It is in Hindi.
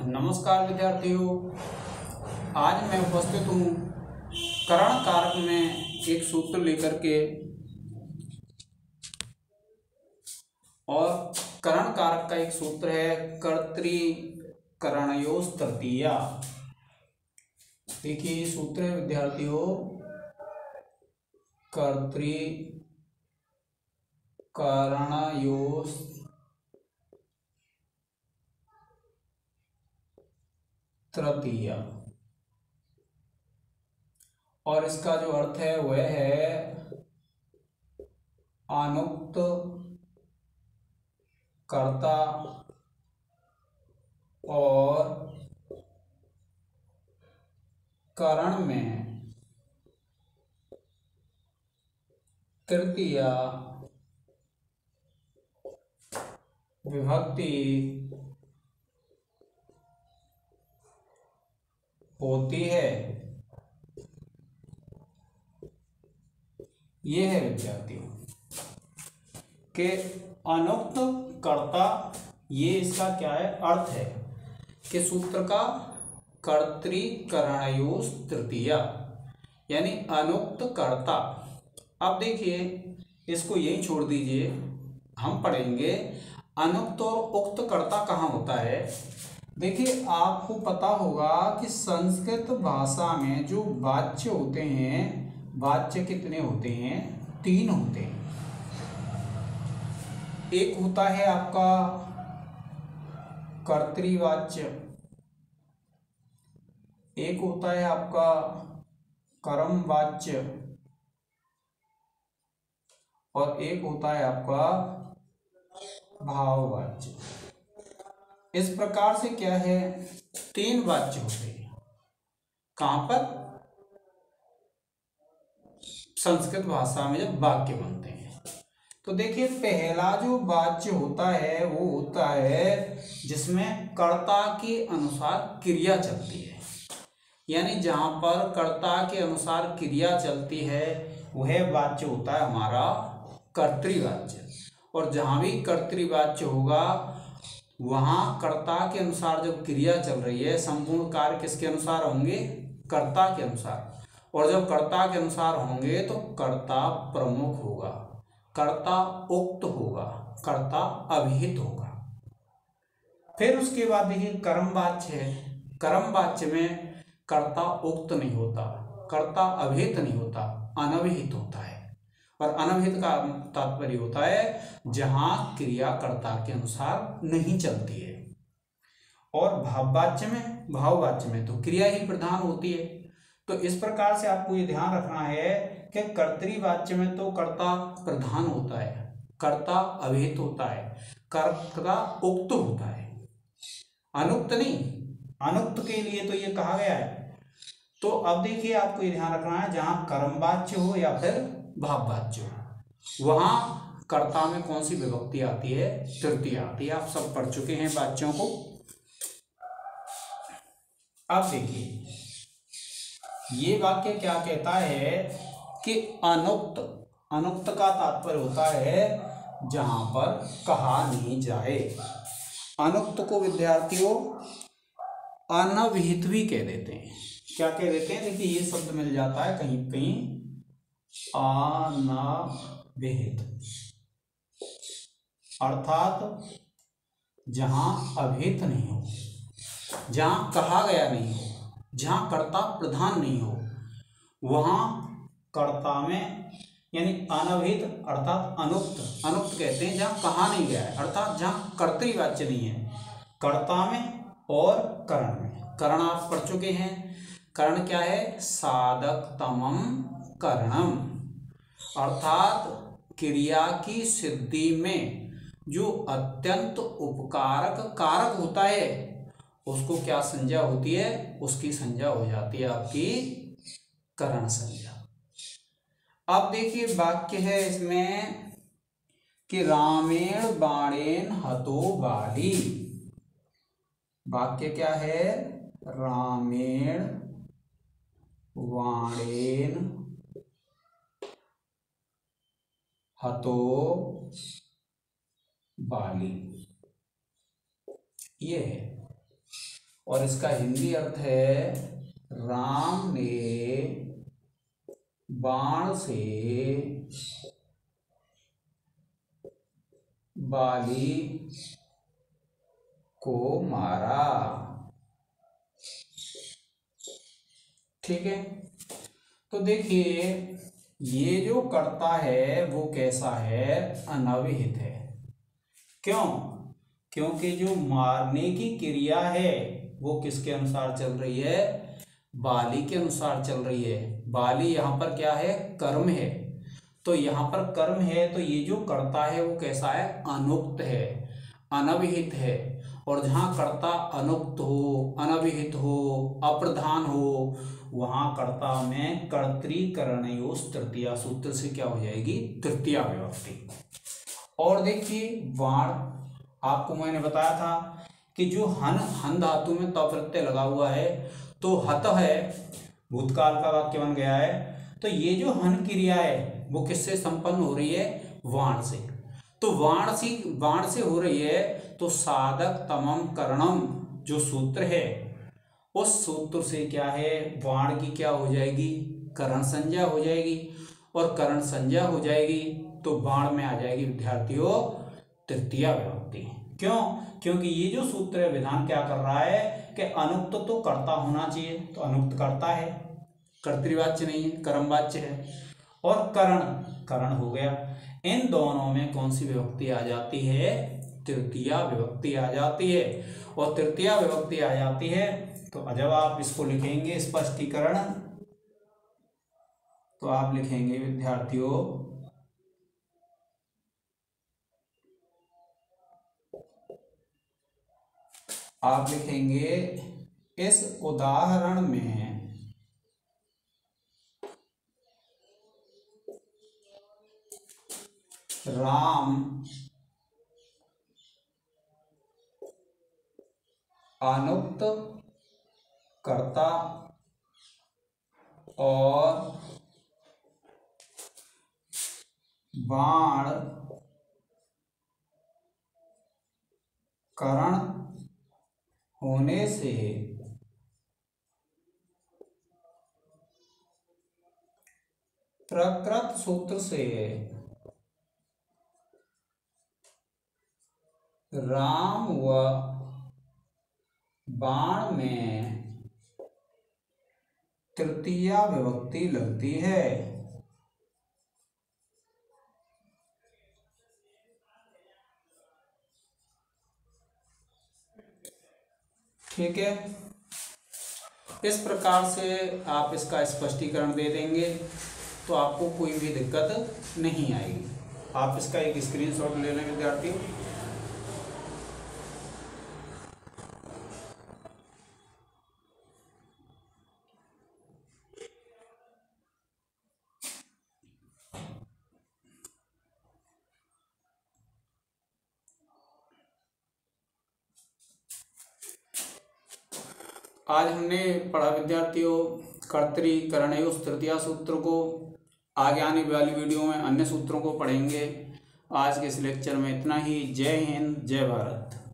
नमस्कार विद्यार्थियों, आज मैं उपस्थित हूँ करण कारक में एक सूत्र लेकर के। और करण कारक का एक सूत्र है कर्तृकरणयोस् तृतीया। देखिए ये सूत्र है विद्यार्थियों, कर्तृकरणयोस् तृतीया, और इसका जो अर्थ है वह है अनुक्त कर्ता और करण में तृतीया विभक्ति होती है। ये है विद्यार्थियों के अनुक्त कर्ता, ये इसका क्या है अर्थ है कि सूत्र का कर्तृकरणयोस् तृतीया यानी अनुक्त कर्ता। अब देखिए इसको यही छोड़ दीजिए, हम पढ़ेंगे अनुक्त और उक्त कर्ता कहाँ होता है। देखिए आपको पता होगा कि संस्कृत भाषा में जो वाच्य होते हैं, वाच्य कितने होते हैं? 3 होते हैं। एक होता है आपका कर्तृवाच्य, एक होता है आपका कर्मवाच्य, और एक होता है आपका भाववाच्य। इस प्रकार से क्या है 3 वाच्य होते हैं। कहां पर? संस्कृत भाषा में जब वाक्य बनते हैं। तो देखिए पहला जो वाच्य होता है वो होता है जिसमें कर्ता के अनुसार क्रिया चलती है, यानी जहां पर कर्ता के अनुसार क्रिया चलती है वह वाच्य होता है हमारा कर्तृवाच्य। और जहां भी कर्तृवाच्य होगा वहां कर्ता के अनुसार जब क्रिया चल रही है, संपूर्ण कार्य किसके अनुसार होंगे? कर्ता के अनुसार। और जब कर्ता के अनुसार होंगे तो कर्ता प्रमुख होगा, कर्ता उक्त होगा, कर्ता अभिहित होगा। फिर उसके बाद देखिए कर्मवाच्य है। कर्मवाच्य में कर्ता उक्त नहीं होता, कर्ता अभिहित नहीं होता, अनभिहित होता है। और अनभिहित का तात्पर्य होता है जहां क्रिया कर्ता के अनुसार नहीं चलती है। और भाववाच्य में तो क्रिया ही प्रधान होती है। तो इस प्रकार से आपको ये ध्यान रखना है कि कर्तृवाच्य में तो कर्ता प्रधान होता है, कर्ता अभिहित होता है, कर्ता उक्त होता है, अनुक्त नहीं। अनुक्त के लिए तो ये कहा गया है। तो अब देखिए आपको ये ध्यान रखना है जहां कर्मवाच्य हो या फिर भाववाच्य हो वहां कर्ता में कौन सी विभक्ति आती है? तृतीया आती है। आप सब पढ़ चुके हैं वाच्यों को। अब देखिए ये वाक्य क्या कहता है कि अनुक्त, अनुक्त का तात्पर्य होता है जहां पर कहा नहीं जाए। अनुक्त को विद्यार्थियों अनभिहित भी कह देते हैं। क्या कह देते हैं? देखिए ये शब्द मिल जाता है कहीं कहीं, अनभिहित, अर्थात जहां अभिहित नहीं हो, जहां कहा गया नहीं हो, जहां कर्ता प्रधान नहीं हो, वहां कर्ता में यानी अनभिहित अर्थात अनुक्त, अनुक्त कहते हैं जहां कहा नहीं गया है, अर्थात जहां कर्तृवाच्य नहीं है, कर्ता में और करण में। करण आप पढ़ चुके हैं। करण क्या है? साधकतमम करणम, अर्थात क्रिया की सिद्धि में जो अत्यंत उपकारक कारक होता है उसको क्या संज्ञा होती है? उसकी संज्ञा हो जाती है आपकी करण संज्ञा। अब देखिए वाक्य है इसमें कि रामेण बाणेन हतो बाली। वाक्य क्या है? रामेण बाणेन हतो बाली, ये है। और इसका हिंदी अर्थ है राम ने बाण से बाली को मारा। ठीक है, तो देखिए ये जो कर्ता है वो कैसा है, अनभिहित है। क्यों? क्योंकि जो मारने की क्रिया है वो किसके अनुसार चल रही है, बाली के अनुसार चल रही है। बाली यहाँ पर क्या है, कर्म है। तो यहाँ पर कर्म है तो ये जो कर्ता है वो कैसा है, अनुक्त है, अनभिहित है। और जहाँ कर्ता अनुक्त हो, अनभिहित हो, अप्रधान हो, वहां कर्ता में कर्तृकरणयोः तृतीया सूत्र से क्या हो जाएगी, तृतीया विभक्ति। और देखिए बाण, आपको मैंने बताया था कि जो हन धातु में त प्रत्यय लगा हुआ है तो हत है, भूतकाल का वाक्य बन गया है। तो ये जो हन क्रिया है वो किससे संपन्न हो रही है, वाण से। तो वाण से हो रही है तो साधक तमम करणम जो सूत्र है उस सूत्र से क्या है, वाण की क्या हो जाएगी, करण संज्ञा हो जाएगी। और करण संज्ञा हो जाएगी तो बाण में आ जाएगी विद्यार्थियों तृतीया विभक्ति। क्यों? क्योंकि ये जो सूत्र है विधान क्या कर रहा है कि अनुक्त तो कर्ता होना चाहिए, तो अनुक्त कर्ता है, कर्तृवाच्य नहीं है, कर्मवाच्य है। और करण हो गया। इन दोनों में कौन सी विभक्ति आ जाती है, तृतीया विभक्ति आ जाती है। और तृतीया विभक्ति आ जाती है तो जब आप इसको लिखेंगे स्पष्टीकरण, तो आप लिखेंगे विद्यार्थियों आप लिखेंगे इस उदाहरण में राम अनुक्त कर्ता और बाण करण होने से प्रकृत सूत्र से राम व बाण में तृतीया विभक्ति लगती है। ठीक है, इस प्रकार से आप इसका स्पष्टीकरण दे देंगे तो आपको कोई भी दिक्कत नहीं आएगी। आप इसका एक स्क्रीनशॉट ले लें विद्यार्थी। आज हमने पढ़ा विद्यार्थियों कर्तृकरणयोः तृतीया सूत्र को। आगे आने वाली वीडियो में अन्य सूत्रों को पढ़ेंगे। आज के इस लेक्चर में इतना ही। जय हिंद, जय भारत।